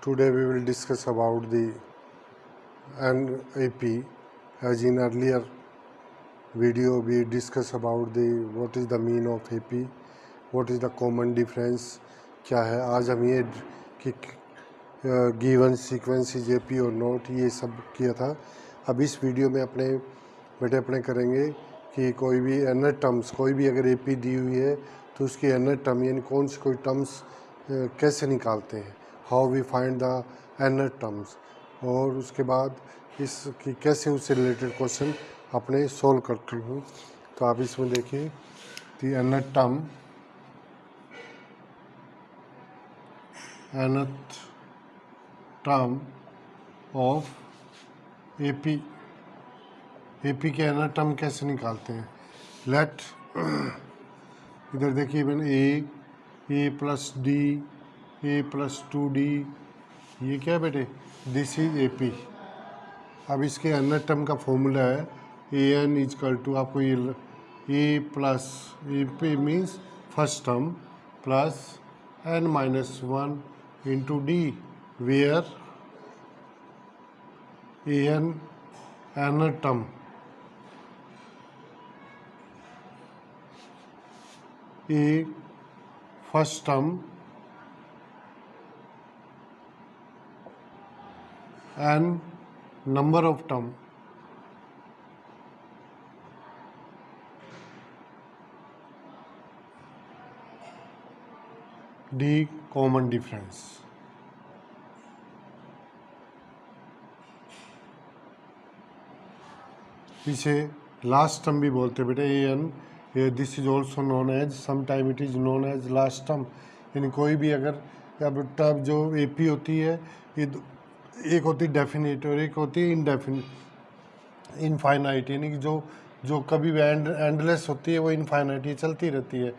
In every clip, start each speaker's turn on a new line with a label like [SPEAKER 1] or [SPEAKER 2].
[SPEAKER 1] Today we will discuss about the NAP. As in earlier video we discuss about the what is the mean of AP, what is the common difference क्या है. आज हम ये कि given sequence is AP और not ये सब किया था. अब इस वीडियो में अपने करेंगे कि कोई भी एनर टर्म्स कोई भी अगर AP दी हुई है तो उसकी एनर टर्म यानी कौन सी कोई टर्म्स कैसे निकालते हैं, how we find the nth terms, और उसके बाद इसकी कैसे उससे रिलेटेड क्वेश्चन अपने सोल्व करते हूँ. तो आप इसमें देखिए द एनर टर्म ऑफ AP के एनर टर्म कैसे निकालते हैं. लेट इधर देखिए even a plus D, A plus 2D, ये क्या है बेटे, दिस इज AP. अब इसके एनर टर्म का फॉर्मूला है AN इजकल टू, आपको ये A plus AP means first term plus n-1 into D, where AN nth term A first term and number of term D common difference. इसे last term भी बोलते बेटे AN. This is also known as, sometime it is known as last term. यानी कोई भी अगर अब term जो AP होती है ये एक होती है डेफिनेट और एक होती है इनफाइनाइट, यानी कि जो कभी भी एंडलेस होती है वो इनफाइनाइट, ये चलती रहती है.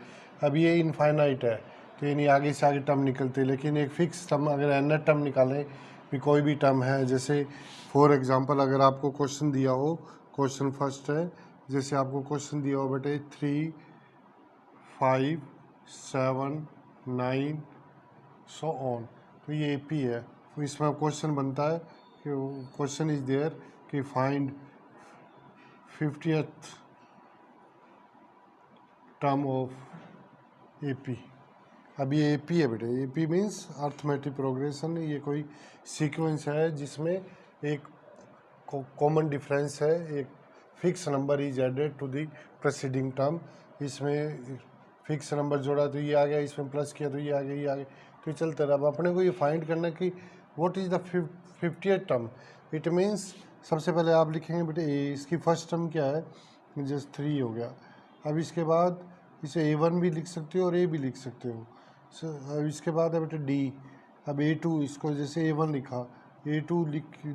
[SPEAKER 1] अब ये इनफाइनाइट है तो यानी आगे से आगे टर्म निकलते हैं. लेकिन एक फिक्स टर्म अगर एनर टर्म निकालें भी, कोई भी टर्म है, जैसे फॉर एग्जांपल अगर आपको क्वेश्चन दिया हो, क्वेश्चन फर्स्ट है, जैसे आपको क्वेश्चन दिया हो बेटे 3, 5, 7, 9 सो ऑन, तो ये AP है. तो इसमें क्वेश्चन बनता है कि क्वेश्चन इज देयर कि find 50th term of AP. अब ये AP है बेटे, AP मीन्स अर्थमेटिक प्रोग्रेशन. ये कोई सीक्वेंस है जिसमें एक कॉमन डिफरेंस है, एक fix number is added to the preceding term. इसमें फिक्स नंबर जोड़ा तो ये आ गया, इसमें प्लस किया तो ये आ गया, ये आ गया, तो ये चलता रहा. अब अपने को ये फाइंड करना कि what is the 50th term. It means सबसे पहले आप लिखेंगे बेटे ए, इसकी फर्स्ट टर्म क्या है, जस्ट 3 हो गया. अब इसके बाद इसे A1 भी लिख सकते हो और A भी लिख सकते हो. अब इसके बाद है बेटे D. अब A2, इसको जैसे A1 लिखा, A2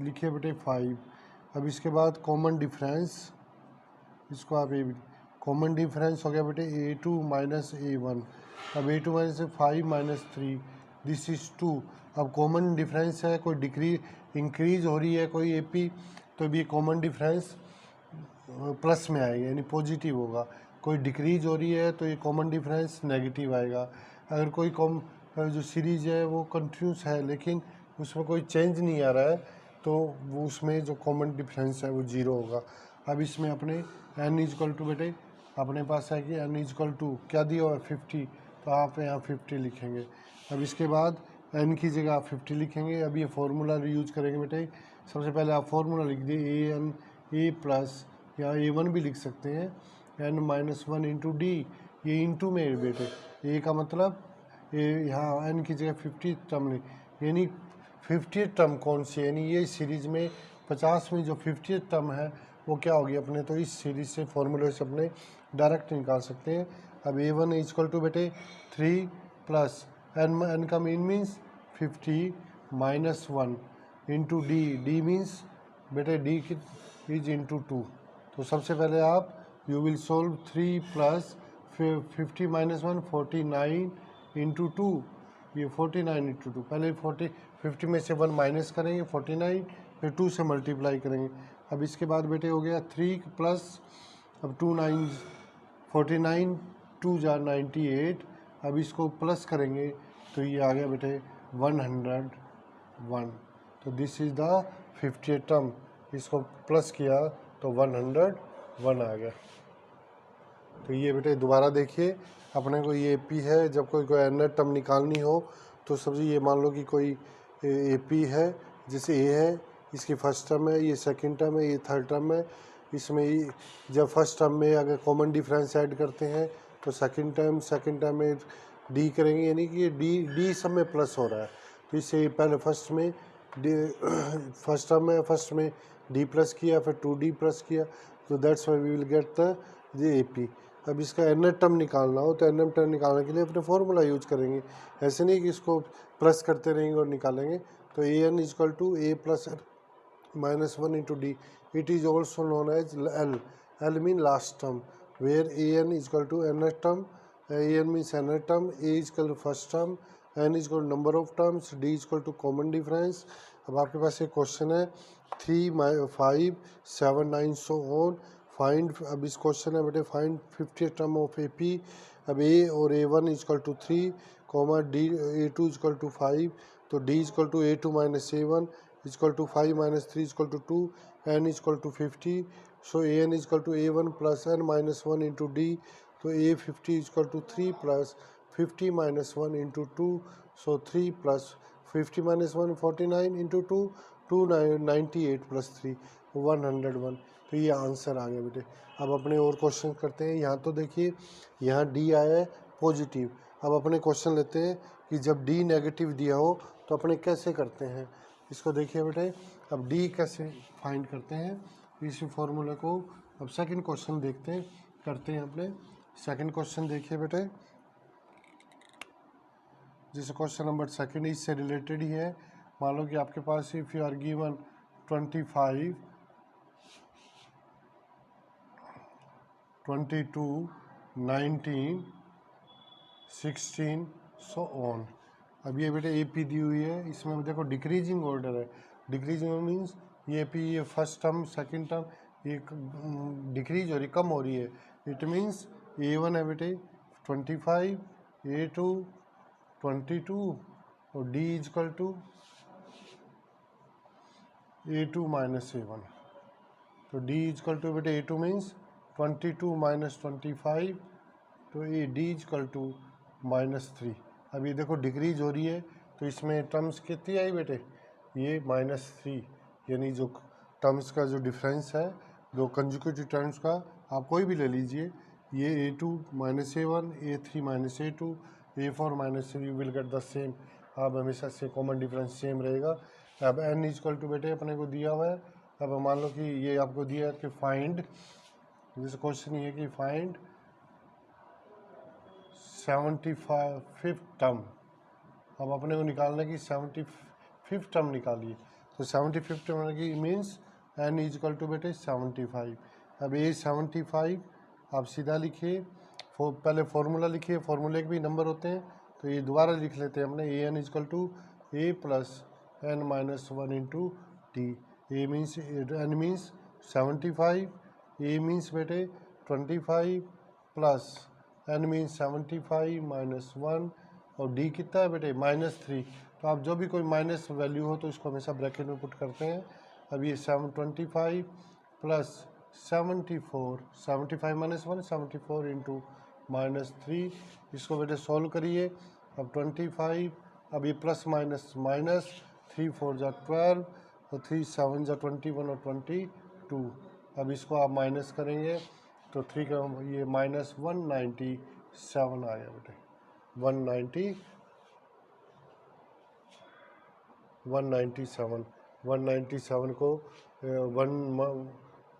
[SPEAKER 1] लिखे बेटे 5. अब इसके बाद कॉमन डिफरेंस, इसको आप कॉमन डिफरेंस हो गया बेटे A2 माइनस A1. अब A2 minus 5 minus 3, this is 2. अब कॉमन डिफरेंस है, कोई डिक्रीज इंक्रीज हो रही है कोई AP, तो भी कॉमन डिफरेंस प्लस में आएगा यानी पॉजिटिव होगा. कोई डिक्रीज हो रही है तो ये कॉमन डिफरेंस नेगेटिव आएगा. अगर कोई जो सीरीज है वो कंटिन्यूस है लेकिन उसमें कोई चेंज नहीं आ रहा है तो वो उसमें जो कॉमन डिफरेंस है वो 0 होगा. अब इसमें अपने n इजकल टू बेटे अपने पास है कि n इजकल टू क्या दिया हुआ है 50, तो आप यहाँ 50 लिखेंगे. अब इसके बाद n की जगह आप 50 लिखेंगे. अब ये फार्मूला यूज करेंगे बेटे. सबसे पहले आप फार्मूला लिख दिए AN A प्लस, यहाँ A1 भी लिख सकते हैं, n-1 इंटू D. ये इंटू में बेटे A का मतलब यहाँ n की जगह 50 टर्म यानी 50th टर्म कौन सी, यानी ये सीरीज में 50 में जो 50th टर्म है वो क्या होगी अपने, तो इस सीरीज से फॉर्मूले से अपने डायरेक्ट निकाल सकते हैं. अब A1 इजकल टू बेटे 3 प्लस n का mean means 50 minus 1 into D means बेटे D इज इंटू 2. तो सबसे पहले आप you will solve 3 plus 50 minus 1 49 into 2, ये 49 इंटू 2. पहले 50 में से 1 माइनस करेंगे 49, फिर 2 से मल्टीप्लाई करेंगे. अब इसके बाद बेटे हो गया 3 प्लस, अब 2 9 49, 2 जा 98. अब इसको प्लस करेंगे तो ये आ गया बेटे 100 1। तो this is the 50th term, इसको प्लस किया तो 101 आ गया। तो ये बेटे दोबारा देखिए, अपने को ये एपी है, जब कोई एन टर्म निकालनी हो तो सबसे ये मान लो कि कोई एपी है, जैसे ए है, इसकी फर्स्ट टर्म है, ये सेकंड टर्म है, ये थर्ड टर्म है। इसमें जब फर्स्ट टर्म में अगर कॉमन डिफरेंस ऐड करते हैं तो सेकंड टर्म में डी करेंगे, यानी कि डी सब में प्लस हो रहा है। तो इससे पहले फर्स्ट में डी प्लस किया, फिर 2d प्लस किया, तो that's why we will get the AP. अब इसका एन टर्म निकालना हो तो एन टर्म निकालने के लिए अपने फॉर्मूला यूज करेंगे, ऐसे नहीं कि इसको प्लस करते रहेंगे और निकालेंगे। तो A N is equal to A plus -1 into D, it is also known as L. L mean last term, where A N is equal to N term, A N means N term, A is equal to first term, N is equal to number of terms, D is equal to common difference. अब आपके पास एक question है 3, 5, 7, 9 so on find. अब इस question है बेटे find 50th term of A P. अब a और A1 is equal to 3, d A2 is equal to 5, तो d is equal to A2 minus A1 is equal to 5 minus 3 is equal to 2, n is equal to 50। So n is equal to A1 plus N minus 1 into d, तो A50 is equal to 3 plus 50 minus 1 into 2, so 3 plus 50 minus 1 49 into 2, 298 plus 3 101। तो ये answer आ गया बेटे। अब अपने और question करते हैं। यहाँ तो देखिए यहाँ डी आया है पॉजिटिव। अब अपने क्वेश्चन लेते हैं कि जब डी नेगेटिव दिया हो तो अपने कैसे करते हैं, इसको देखिए बेटे। अब डी कैसे फाइंड करते हैं इसी फॉर्मूले को। अब सेकंड क्वेश्चन देखते हैं, करते हैं अपने सेकंड क्वेश्चन। देखिए बेटे, जैसे क्वेश्चन नंबर सेकंड इससे रिलेटेड ही है। मान लो कि आपके पास if you are given 25, 22, 19, 16 so on. अब ये बेटे ए पी दी हुई है, इसमें देखो डिक्रीजिंग ऑर्डर है। डिक्रीजिंग मीन्स ये पी, ये फर्स्ट टर्म सेकंड टर्म ये डिक्रीज हो रही, कम हो रही है। इट मीन्स A1 है बेटे 25, A2 22 और D is equal to A2 minus A1। तो D इजकल टू बेटे A2 मीन्स 22 माइनस 25, तो ये D इजकल टू -3। अब ये देखो डिक्रीज हो रही है, तो इसमें टर्म्स कितनी आई बेटे, ये -3, यानी जो टर्म्स का जो डिफरेंस है, दो कंजुकेटिव टर्म्स का, आप कोई भी ले लीजिए, ये A2 minus A1, A3 minus A2, A4 minus A, you will get the same. आप हमेशा से कॉमन डिफरेंस सेम रहेगा। अब n इजकल टू बेटे अपने को दिया हुआ है। अब मान लो कि ये आपको दिया है कि फाइंड, जैसे क्वेश्चन ये कि फाइंड 75th टर्म। अब अपने को निकालना है कि 75th टर्म निकालिए। तो 75th टर्म की मीन्स n इजकल टू बेटे 75। अब ये 75 आप सीधा लिखिए, पहले फॉर्मूला लिखिए, फॉर्मूले के भी नंबर होते हैं, तो ये दोबारा लिख लेते हैं हमने। A N is equal to A plus N minus 1 into T. A means N means 75, A means बेटे 25 प्लस एन मीन्स 75 माइनस 1, और डी कितना है बेटे -3। तो आप जो भी कोई माइनस वैल्यू हो तो इसको हमेशा ब्रैकेट में पुट करते हैं। अब ये 25 प्लस 74, 75 माइनस 1 74 इंटू -3, इसको बेटे सॉल्व करिए। अब 25, अब ये प्लस माइनस माइनस, 3 4 जा 12 और 3 7 जा 21 और 22। अब इसको आप माइनस करेंगे तो 3 का ये -197 आ गया बेटे। 197 को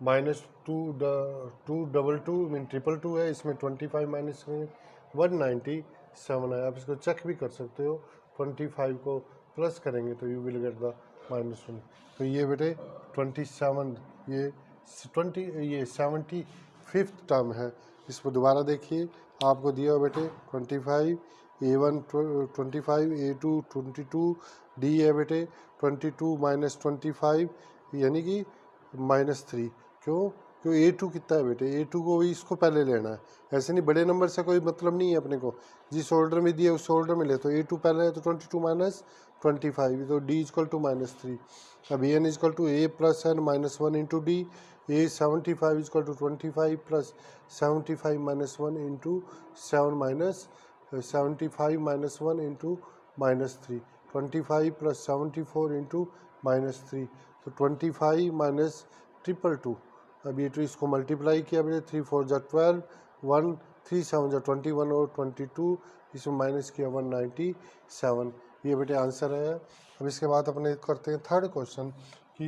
[SPEAKER 1] -222 मीन 222 है, इसमें 25 माइनस में 197 है। आप इसको चेक भी कर सकते हो, 25 को प्लस करेंगे तो यू विल गेट द -1। तो ये बेटे 27, ये 75th टर्म है। इसको दोबारा देखिए, आपको दिया हो बेटे 25, A1 25, A2 22, D है बेटे 22 माइनस 25, यानी कि -3। क्यों, क्यों A2 कितना है बेटे, A2 को भी इसको पहले लेना है, ऐसे नहीं बड़े नंबर से कोई मतलब नहीं है अपने को, जिस ऑर्डर में दिया उस ऑर्डर में ले, तो A2 पहले है तो 22 माइनस 25, तो D इजकल टू -3। अब n is equal to A plus n minus 1 into d, A 75 is equal to 25 plus 75 minus 1 into 7 minus 75 minus 1 into -3, 25 plus 74 into -3, तो 25 माइनस 222। अब ये 2 इसको मल्टीप्लाई किया मैंने, 3 4 जा 12, 1 3 7 जा 21 और 22, इसमें माइनस किया 197। ये बेटे आंसर है। अब इसके बाद अपने करते हैं थर्ड क्वेश्चन कि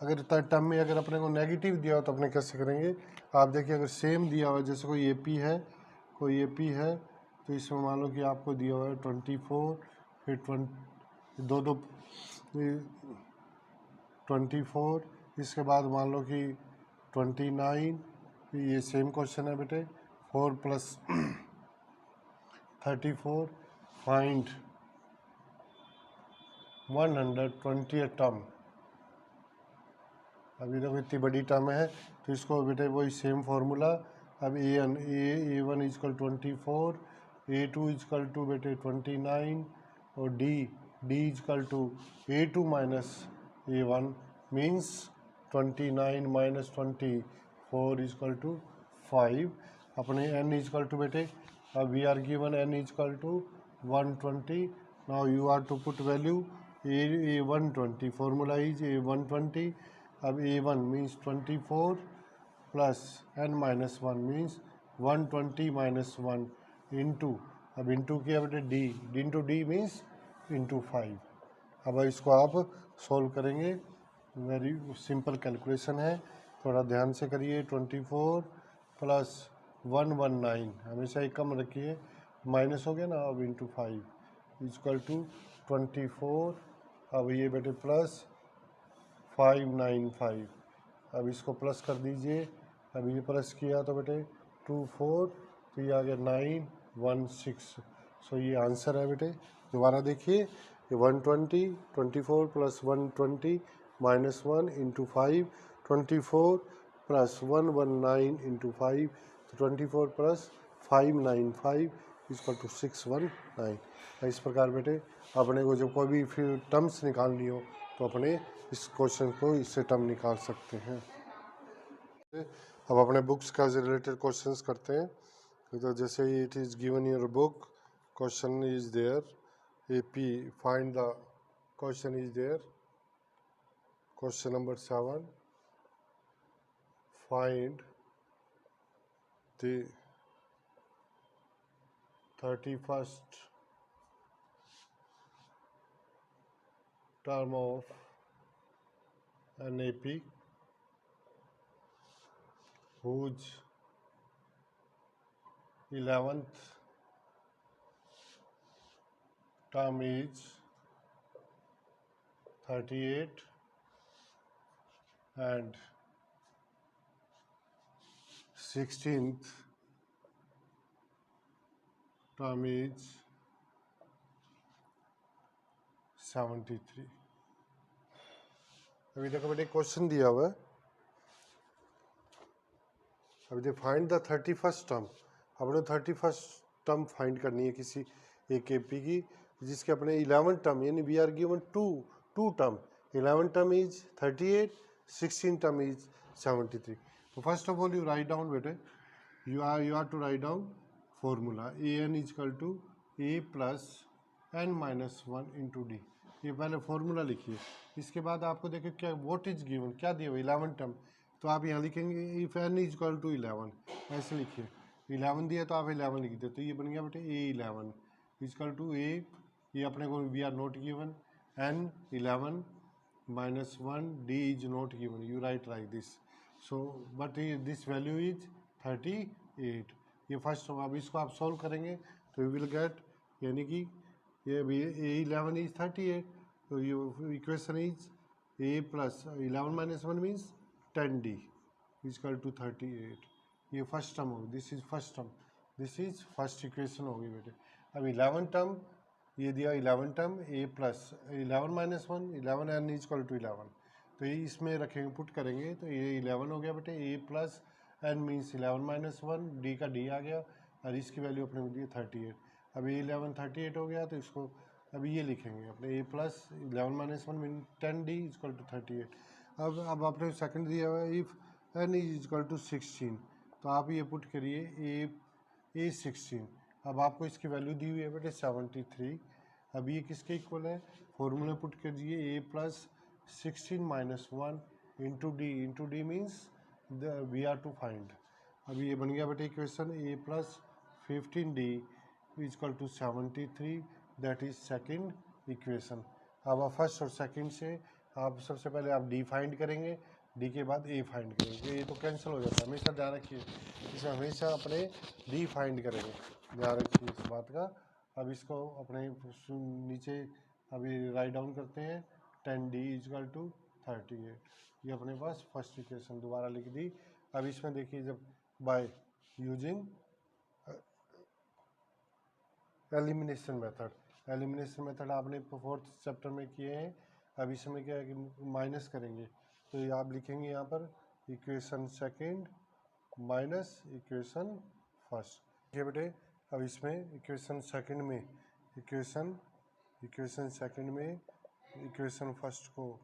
[SPEAKER 1] अगर टर्म में अगर अपने को नेगेटिव दिया हो तो अपने कैसे करेंगे। आप देखिए अगर सेम दिया हुआ है, जैसे कोई AP है तो इसमें मान लो कि आपको दिया हुआ है 24, फिर 24, इसके बाद मान लो कि 29, ये सेम क्वेश्चन है बेटे, 4 प्लस 34, फाइंड 120 टर्म। अभी देखो इतनी बड़ी टर्म है तो इसको बेटे वही सेम फार्मूला। अब A1 is equal 24, A2 is equal to बेटे 29 और D is equal to A2 minus A1 means 29 minus 24 is equal to 5। अपने n इजकल टू बेटे, अब we are given n is equal to 120। Now you are to put value A120, formula is A120। अब A1 मीन्स 24 plus n minus 1 means 120 minus 1 into, अब into किया बेटे D into D means into 5। अब इसको आप सॉल्व करेंगे, वेरी सिंपल कैलकुलेशन है, थोड़ा ध्यान से करिए। 24 प्लस 119, हमेशा एक कम रखिए, माइनस हो गया ना, अब इंटू 5 इजकल टू 24। अब ये बेटे प्लस 595, अब इसको प्लस कर दीजिए। अब ये प्लस किया तो बेटे 24, तो ये आ गया 916। सो ये आंसर है बेटे। दोबारा देखिए, ये 120, 24 plus 120 minus 1 into 5, 24 plus 119 into 5, तो 24 प्लस 595 इजकल टू 619। इस प्रकार बेटे अपने को जब कोई भी फिर टर्म्स निकालनी हो तो अपने इस क्वेश्चन को इससे टर्म निकाल सकते हैं। अब अपने बुक्स का रिलेटेड क्वेश्चंस करते हैं। तो जैसे it is given in your book, question is there, AP find the, question is there, question number 7, find the 31st term of an AP whose 11th term is 38 and 16th term is 73। अभी देखो बेटे question दिया हुआ है, अभी देखो find the 31st term. अपने 31st term find करनी है किसी एक AP की जिसके अपने 11 टर्म, यानी we are given two term, 11 term is 38, 16 term is 73। तो first of all you write down बेटे, you are to write down formula an is equal to a plus n minus 1 into D. ये पहले formula लिखिए। इसके बाद आपको देखिए क्या व्हाट इज गिवन, क्या दिया हुआ 11 टर्म, तो आप यहाँ लिखेंगे इफ n इजकल टू 11, ऐसे लिखिए। 11 दिया तो आप 11 लिख दे, तो ये बन गया बेटे A11 इजकल टू a, ये अपने को we are not given, n 11 minus 1, d is not given, you write like this. So but this value is 38। ये फर्स्ट होगा। अब इसको आप सॉल्व करेंगे तो यू विल गेट, यानी कि ये A11 इज 38, तो ये equation is a plus 11 minus 1 means 10d is equal to 38। ये फर्स्ट टर्म होगी, this is first term, this is first equation होगी बेटे। अब 11 टर्म ये दिया, 11 term a plus 11 minus 1, 11 n is equal to 11, तो ये इसमें रखेंगे, पुट करेंगे तो ये 11 हो गया बेटे। A plus N means 11 minus 1, D का डी आ गया और इसकी वैल्यू अपने को दी 38। अब ये 11 38 हो गया तो इसको अभी ये लिखेंगे अपने A plus 11 minus 1 mean 10 D is equal to 38। अब आपने सेकंड दिया हुआ है if N is is equal to 16, तो आप ये पुट करिए ए 16। अब आपको इसकी वैल्यू दी हुई है बेटे 73। अब ये किसके इक्वल है, फॉर्मूला पुट कीजिए A plus 16 minus 1 into D means we are to find. अब ये बन गया बेटे equation A plus 15d is equal to 73, that is second equation. अब आप फर्स्ट और सेकंड से आप सबसे पहले आप डी फाइंड करेंगे, डी के बाद ए फाइंड करेंगे, ये तो कैंसिल हो जाता है, हमेशा ध्यान रखिए इसे हमेशा अपने डी फाइंड करेंगे, ध्यान रखिए इस बात का। अब इसको अपने नीचे अभी राइट डाउन करते हैं 10d इजक्वल टू 38, ये अपने पास फर्स्ट इक्वेशन दोबारा लिख दी। अब इसमें देखिए जब बाय यूजिंग एलिमिनेशन मेथड आपने फोर्थ चैप्टर में किए हैं। अब इसमें क्या है कि माइनस करेंगे, तो ये आप लिखेंगे यहाँ पर equation second minus equation first. ठीक है बेटे, अब इसमें इक्वेशन सेकंड में इक्वेशन फर्स्ट को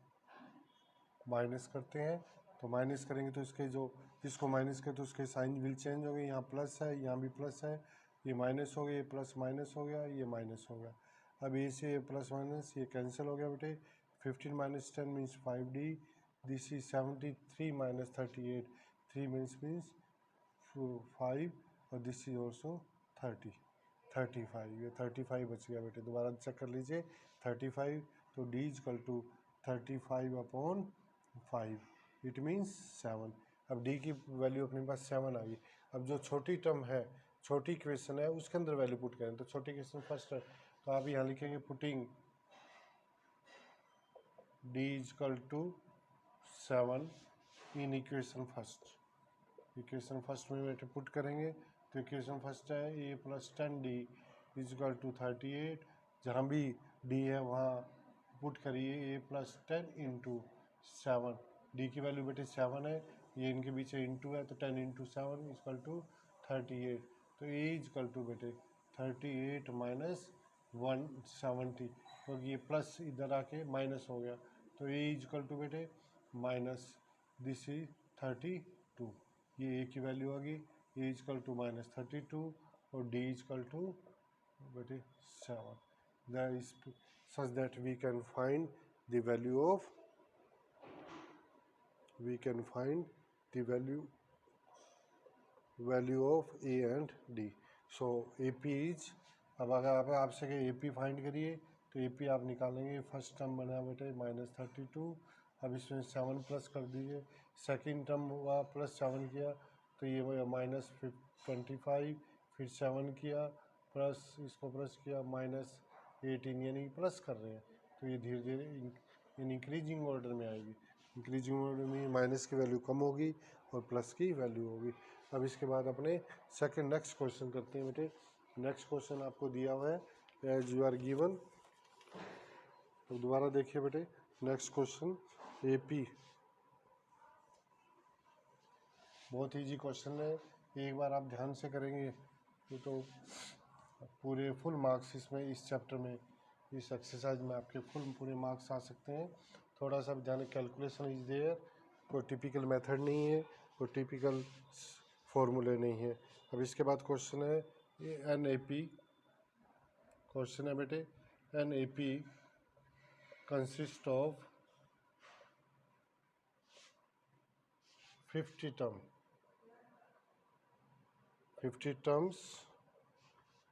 [SPEAKER 1] माइनस करते हैं, तो माइनस करेंगे तो इसके जो इसको माइनस करें तो उसके साइन विल चेंज हो गए, यहाँ प्लस है यहाँ भी प्लस है, ये माइनस हो गया, ये प्लस माइनस हो गया, ये माइनस हो गया। अब ये से प्लस माइनस ये कैंसिल हो गया बेटे। 15 minus 10 means 5d, this is 73 minus 38, 3 means 5 और दिस इज ऑल्सो 35, ये 35 बच गया बेटे, दोबारा चेक कर लीजिए 35, तो d is equal to 35/5, it means 7। अब d की वैल्यू अपने पास 7 आ गई। अब जो छोटी टर्म है, छोटी इक्वेशन है, उसके अंदर वैल्यू पुट करें, तो छोटी इक्वेशन फर्स्ट है, तो आप यहाँ लिखेंगे putting d is equal to 7 in equation first में बेटे पुट करेंगे, तो इक्वेशन फर्स्ट है a plus 10d is equal to 38, जहाँ भी d है वहाँ पुट करिए a प्लस 10 इंटू 7, d की वैल्यू बेटे 7 है, ये इनके बीच इंटू है तो 10 इंटू 7 इजकल टू 38, तो a इजकल टू बेटे 38 माइनस 170, क्योंकि ये प्लस इधर आके माइनस हो गया, तो a इजकल टू बेटे माइनस दिस इज 32, ये a की वैल्यू आ गई, a इजकल टू माइनस 32 और d इजकल टू बेटे 7, that is such that we can find the value of a and d। So AP is, अब अगर आप आपसे कहे AP फाइंड करिए तो AP आप निकालेंगे, फर्स्ट टर्म बना बेटे -32, अब इसमें 7 प्लस कर दीजिए, सेकंड टर्म हुआ प्लस 7 किया तो ये -25, फिर 7 किया प्लस इसको प्लस किया -18, यानी प्लस कर रहे हैं, तो ये धीरे धीरे इंक्रीजिंग ऑर्डर में आएगी, इंक्रीजिंग ऑर्डर में माइनस की वैल्यू कम होगी और प्लस की वैल्यू होगी। अब इसके बाद अपने सेकंड नेक्स्ट क्वेश्चन करते हैं बेटे। नेक्स्ट क्वेश्चन आपको दिया हुआ है एज यू आर गिवन। तो दोबारा देखिए बेटे नेक्स्ट क्वेश्चन AP, बहुत इजी क्वेश्चन है, एक बार आप ध्यान से करेंगे तो पूरे फुल मार्क्स इसमें इस चैप्टर में इस एक्सरसाइज में आपके पूरे मार्क्स आ सकते हैं। थोड़ा सा ध्यान, कैलकुलेशन इज देयर, कोई टिपिकल मेथड नहीं है, कोई टिपिकल फॉर्मूले नहीं है। अब इसके बाद क्वेश्चन है NAP, क्वेश्चन है बेटे NAP consist of 50 terms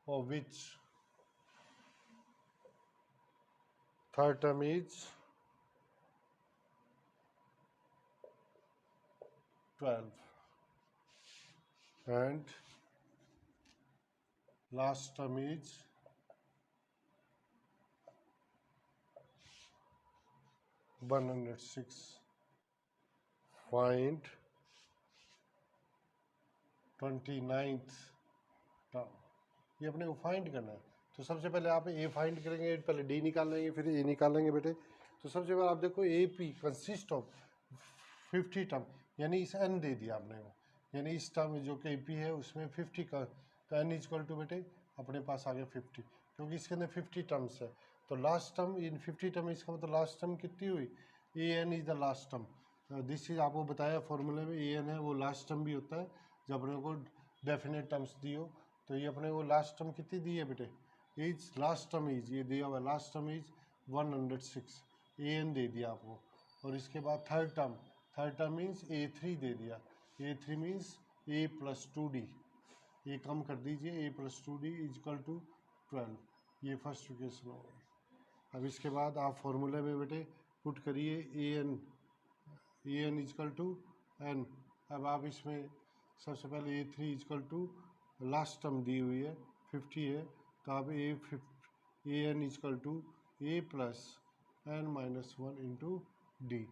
[SPEAKER 1] of which third term is 12 and last term is 106. Find 29th term, ये अपने को फाइंड करना है। तो सबसे पहले आप ए फाइंड करेंगे, पहले डी निकाल लेंगे फिर ए निकाल लेंगे बेटे। तो सबसे पहले आप देखो A P consist of 50 term, यानी इस एन दे दिया आपने को, यानी इस टर्म जो कि ए पी है उसमें 50 का, तो एन इजक्वल टू बेटे अपने पास आ गया 50, क्योंकि इसके अंदर 50 टर्म्स है। तो लास्ट टर्म इन 50 टर्म, इसका मतलब लास्ट टर्म कितनी हुई, A N is the last term. This चीज़ आपको बताया फॉर्मूले में, ए एन है वो लास्ट टर्म भी होता है जब अपने को डेफिनेट टर्म्स दी हो। तो ये अपने को लास्ट टर्म कितनी दी है बेटे, इज लास्ट टर्म इज, ये दिया हुआ last term is 106, A N दे दिया आपको। और इसके बाद third term means A three दे दिया, A three means A plus two D, ये कम कर दीजिए, A plus two D is equal to 12, ये फर्स्ट इक्वेशन हो गई। अब इसके बाद आप फॉर्मूले में बेटे पुट करिए A N is equal to N. अब आप इसमें सबसे पहले A three is equal to last term दी हुई है 50 है, तो आप A N is equal to A plus N minus one into D.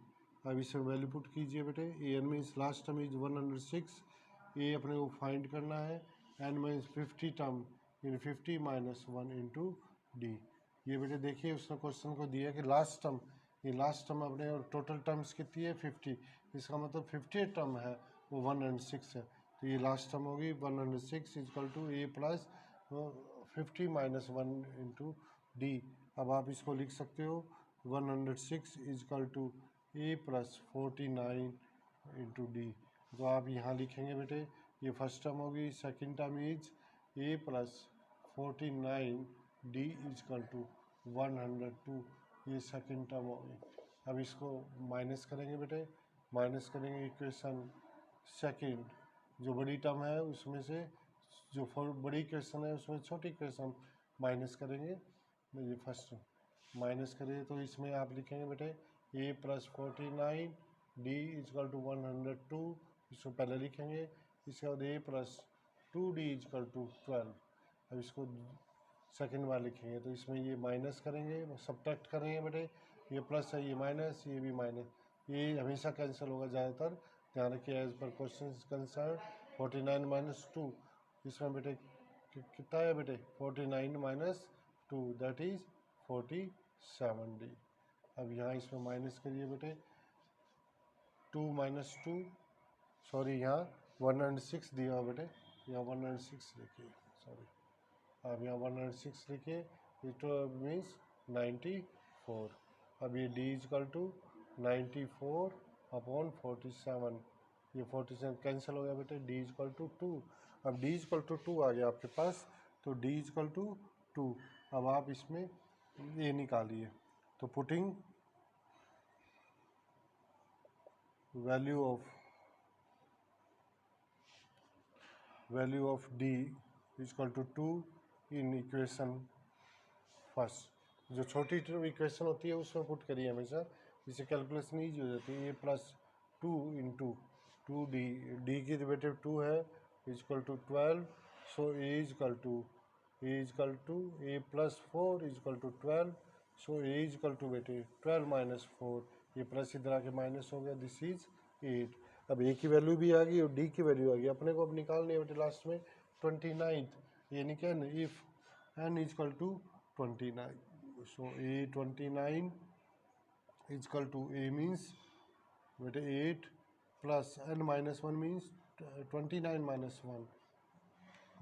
[SPEAKER 1] अब इसमें वैल्यू पुट कीजिए बेटे, A N means last term is 106, A अपने को फाइंड करना है, N means 50 term in 50 minus one into D. ये बेटे देखिए उसने क्वेश्चन को दिया कि लास्ट टर्म, ये लास्ट टर्म अपने और टोटल टर्म्स कितनी है 50, इसका मतलब 50 टर्म है वो 106 है, तो ये लास्ट टर्म होगी 106 is equal to A plus 50 minus one into D. अब आप इसको लिख सकते हो 106 is equal to A plus 49 into d. तो आप यहाँ लिखेंगे बेटे, ये फर्स्ट टर्म होगी, second term is a plus 49 d is equal to 102, ये सेकंड टर्म होगी। अब इसको माइनस करेंगे बेटे, माइनस करेंगे इक्वेशन सेकंड, जो बड़ी टर्म है उसमें से जो बड़ी इक्वेशन है उसमें छोटी इक्वेशन माइनस करेंगे, ये फर्स्ट माइनस करेंगे, तो इसमें आप लिखेंगे बेटे A plus 49 d is equal to 102, इसको पहले लिखेंगे, इसके बाद ए प्लस 2 डी इजकल टू 12। अब इसको सेकंड बार लिखेंगे, तो इसमें ये माइनस करेंगे, सब्ट्रैक्ट करेंगे बेटे, ये प्लस है ये माइनस, ये भी माइनस, ये हमेशा कैंसिल होगा ज़्यादातर, ध्यान रखिए as per question concern. 49 minus 2, इसमें बेटे कितना है बेटे 49 माइनस 2 दैट इज 47 डी। अब यहाँ इसमें माइनस करिए बेटे, 2 माइनस 2, सॉरी यहाँ 106 दिया हुआ बेटे, यहाँ 106 लिखिए, सॉरी अब यहाँ 106 लिखिए, इट मीन्स 94। अब ये डी इजकल टू 94 अपॉन 47, ये 47 कैंसिल हो गया बेटे, डी इजकल टू 2। अब डी इजकल टू 2 आ गया आपके पास, तो डी इजकल टू 2। अब आप इसमें ये निकालिए, तो putting value of d is equal to 2 in equation first, जो छोटी इक्वेशन होती है उसमें पुट करिए हमेशा, जिससे कैलकुलेशन ईजी हो जाती है। A plus 2 into 2 d, d की डेरिवेटिव 2 है is equal to 12, so a is equal to A plus 4 is equal to 12, so a is equal to बेटे 12 माइनस 4, ये प्लस इधर आके माइनस हो गया, दिस इज 8। अब ए की वैल्यू भी आ गई और डी की वैल्यू आ गई, अपने को अब निकालनी है बेटे लास्ट में 29, यानी क्या if n is equal to 29, so a 29 is equal to a means बेटे 8 plus n minus 1 means 29 minus 1,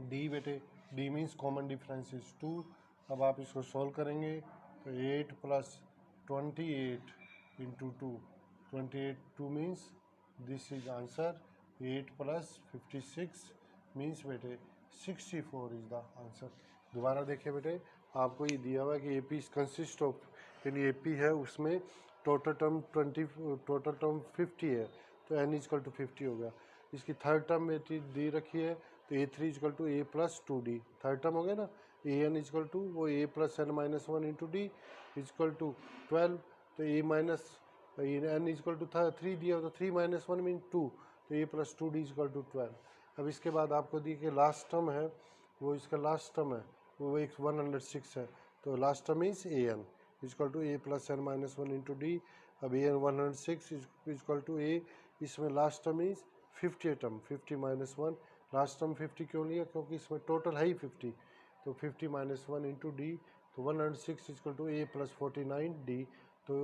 [SPEAKER 1] d बेटे d means common difference is 2। अब आप इसको सॉल्व करेंगे तो 8 plus 28 into 2, 2 means this is answer, 8 plus 56 means बेटे 64 is the answer. दोबारा देखिए बेटे, आपको ये दिया हुआ है कि ए पी कंसिस्ट ऑफ, यानी ए पी है उसमें टोटल टर्म 50 है, तो एन इजकल टू 50 हो गया। इसकी थर्ड टर्म में दी रखी है, तो A three is equal to A plus 2 D, third term हो गया ना, ए एन इजकल टू वो A plus N minus 1 into D is equal to 12, तो A minus N is equal to 3 दिया, तो 3 माइनस 1 मीन 2, तो A plus 2 D is equal to 12। अब इसके बाद आपको दी कि लास्ट टर्म है, वो इसका लास्ट टर्म है वो एक 106 है, तो last term is a N is equal to A plus N minus 1 into D. अब a n 106 is equal to a, इसमें last term is 50 term, 50 minus 1, last term 50 क्यों लिया, क्योंकि इसमें टोटल है ही 50, तो 50 माइनस 1 इंटू डी, तो 106 is equal to A plus 49 d. तो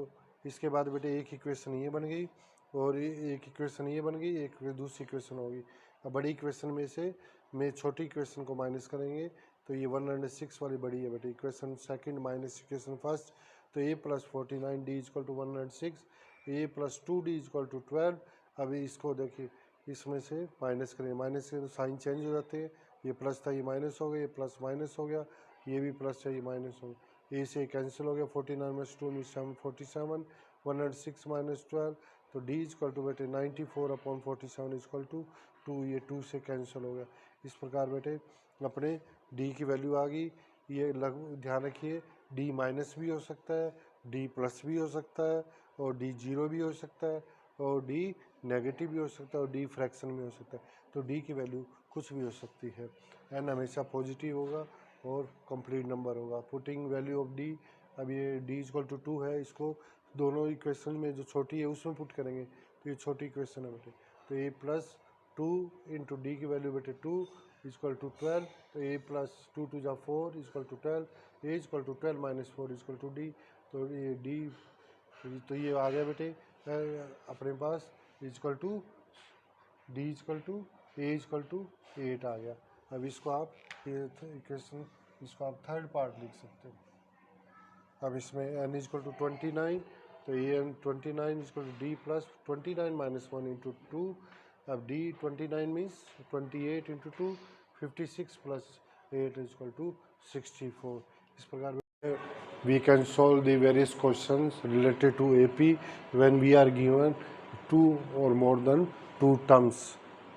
[SPEAKER 1] इसके बाद बेटे एक इक्वेशन ये बन गई और एक इक्वेशन ये बन गई, एक दूसरी इक्वेशन होगी। अब बड़ी इक्वेशन में से में छोटी इक्वेशन को माइनस करेंगे तो ये 106 वाली बड़ी है बेटे, equation second minus equation first. तो a + 49 d = 106, a + 2d = 12। अभी इसको देखिए इसमें से माइनस करेंगे, माइनस से तो साइन चेंज हो जाते हैं, ये प्लस था ये माइनस हो गया, ये प्लस माइनस हो गया, ये भी प्लस है ये माइनस हो गया, ए से कैंसिल हो गया। 49 - 2 = 47, 106 - 12। तो d = बेटे 94/47 = 2, ये 2 से कैंसिल हो गया। इस प्रकार बेटे अपने d की वैल्यू आ गई। ये ध्यान रखिए d माइनस भी हो सकता है, d प्लस भी हो सकता है, और d 0 भी हो सकता है, और d नेगेटिव भी हो सकता है, और d फ्रैक्शन में हो सकता है। तो d की वैल्यू कुछ भी हो सकती है। n हमेशा पॉजिटिव होगा और कंप्लीट नंबर होगा। पुटिंग वैल्यू ऑफ d, अब ये d = 2 है, इसको दोनों इक्वेशन में जो छोटी है उसमें पुट करेंगे तो ये छोटी इक्वेशन है बेटे। तो a + 2 × d की वैल्यू बेटे 2 = 12। तो a + 2 × 2 = 4 = 12, a = 12 - 4 = d। तो ये d, तो ये आ गया बेटे अपने पास इक्वल टू d = a = 8 आ गया। अब इसको आप ये इक्वेशन, इसको आप थर्ड पार्ट लिख सकते हैं। अब इसमें n = 29, तो an 29 = d + 29 - 1 × 2। अब d 29 मीन्स 28 × 2, 56 + 8 = 64। इस प्रकार we can solve the various questions related to AP when we are given 2 or more than 2 terms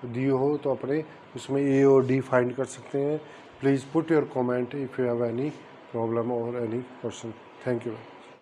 [SPEAKER 1] दिए हो तो अपने उसमें A और D फाइंड कर सकते हैं। Please put your comment if you have any problem और एनी क्वेश्चन। Thank you.